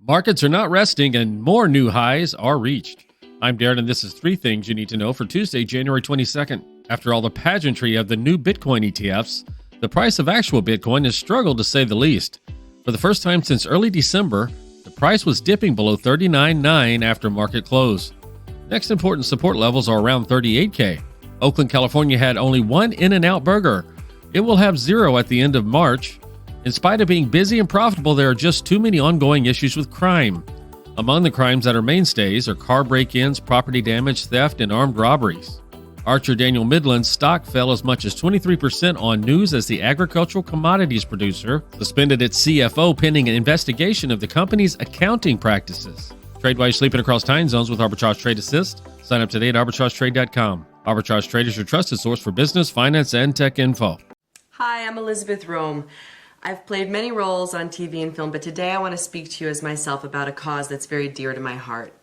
Markets are not resting and more new highs are reached. I'm Darren and this is 3 things you need to know for Tuesday, January 22nd. After all the pageantry of the new Bitcoin ETFs, the price of actual Bitcoin has struggled to say the least. For the first time since early December, the price was dipping below $39.9 after market close. Next important support levels are around $38K. Oakland, California had only one In-N-Out burger. It will have 0 at the end of March. In spite of being busy and profitable, there are just too many ongoing issues with crime. Among the crimes that are mainstays are car break-ins, property damage, theft, and armed robberies. Archer Daniel Midland's stock fell as much as 23% on news as the agricultural commodities producer suspended its CFO pending an investigation of the company's accounting practices. Trade while you're sleeping across time zones with Arbitrage Trade Assist. Sign up today at arbitragetrade.com. Arbitrage Trade is your trusted source for business, finance, and tech info. Hi, I'm Elizabeth Rome. I've played many roles on TV and film, but today I want to speak to you as myself about a cause that's very dear to my heart.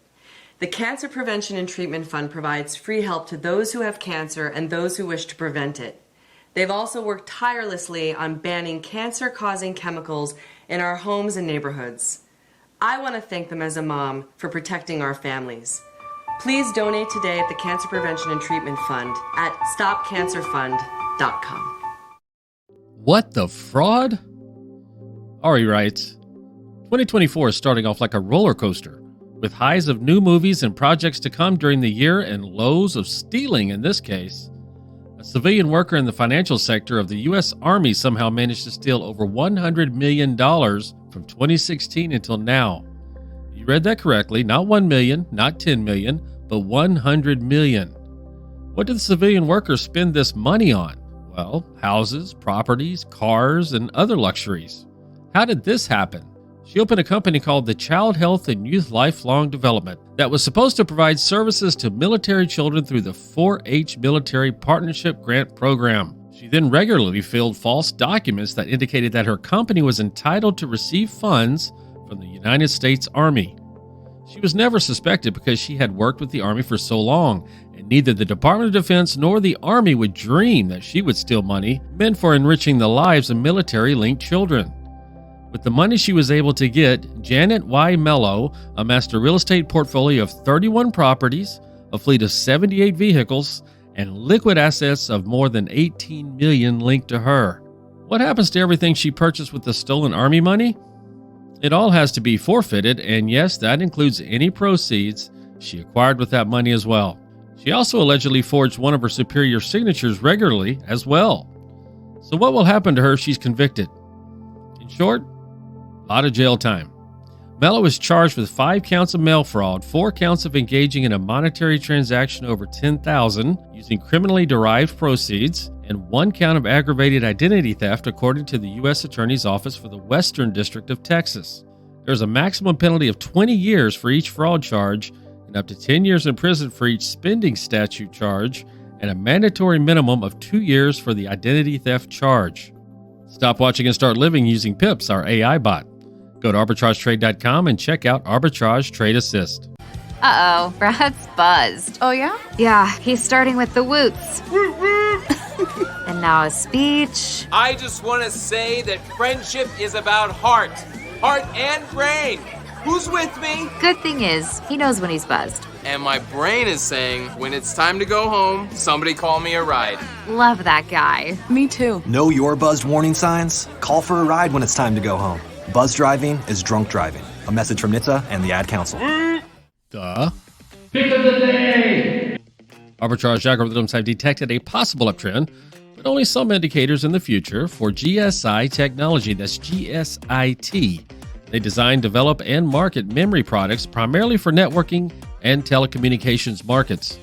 The Cancer Prevention and Treatment Fund provides free help to those who have cancer and those who wish to prevent it. They've also worked tirelessly on banning cancer-causing chemicals in our homes and neighborhoods. I want to thank them as a mom for protecting our families. Please donate today at the Cancer Prevention and Treatment Fund at stopcancerfund.com. What the fraud? Ari writes, 2024 is starting off like a roller coaster, with highs of new movies and projects to come during the year and lows of stealing in this case. A civilian worker in the financial sector of the U.S. Army somehow managed to steal over $100 million from 2016 until now. You read that correctly, not 1 million, not 10 million, but 100 million. What did the civilian worker spend this money on? Well, houses, properties, cars, and other luxuries. How did this happen? She opened a company called the Child Health and Youth Lifelong Development that was supposed to provide services to military children through the 4-H Military Partnership Grant Program. She then regularly filled false documents that indicated that her company was entitled to receive funds from the United States Army. She was never suspected because she had worked with the Army for so long, and neither the Department of Defense nor the Army would dream that she would steal money meant for enriching the lives of military-linked children. With the money she was able to get, Janet Y. Mello amassed a real estate portfolio of 31 properties, a fleet of 78 vehicles, and liquid assets of more than $18 million linked to her. What happens to everything she purchased with the stolen Army money? It all has to be forfeited, and yes, that includes any proceeds she acquired with that money as well. She also allegedly forged one of her superior's signatures regularly as well. So what will happen to her if she's convicted? In short, a lot of jail time. Mello is charged with 5 counts of mail fraud, 4 counts of engaging in a monetary transaction over $10,000 using criminally derived proceeds, and 1 count of aggravated identity theft according to the U.S. Attorney's Office for the Western District of Texas. There's a maximum penalty of 20 years for each fraud charge and up to 10 years in prison for each spending statute charge, and a mandatory minimum of 2 years for the identity theft charge. Stop watching and start living using Pips, our AI bot. Go to arbitragetrade.com and check out Arbitrage Trade Assist. Uh-oh, Brad's buzzed. Oh, yeah? Yeah, he's starting with the woots. And now a speech. I just want to say that friendship is about heart and brain. Who's with me? Good thing is, he knows when he's buzzed. And my brain is saying, when it's time to go home, somebody call me a ride. Love that guy. Me too. Know your buzzed warning signs? Call for a ride when it's time to go home. Buzz driving is drunk driving. A message from NHTSA and the Ad Council. The pick of the day. Arbitrage algorithms have detected a possible uptrend, but only some indicators in the future for GSI technology. That's GSIT. They design, develop, and market memory products primarily for networking and telecommunications markets.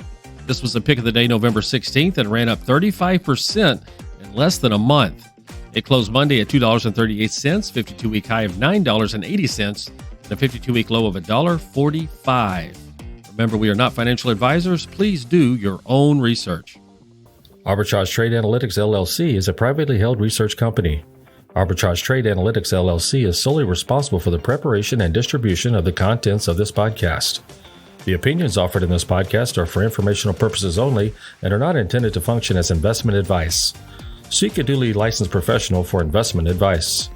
This was the pick of the day November 16th and ran up 35% in less than a month. It closed Monday at $2.38, 52-week high of $9.80, and a 52-week low of $1.45. Remember, we are not financial advisors. Please do your own research. Arbitrage Trade Analytics LLC is a privately held research company. Arbitrage Trade Analytics LLC is solely responsible for the preparation and distribution of the contents of this podcast. The opinions offered in this podcast are for informational purposes only and are not intended to function as investment advice. Seek a duly licensed professional for investment advice.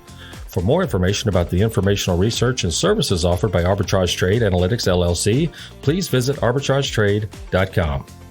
For more information about the informational research and services offered by Arbitrage Trade Analytics LLC, please visit arbitragetrade.com.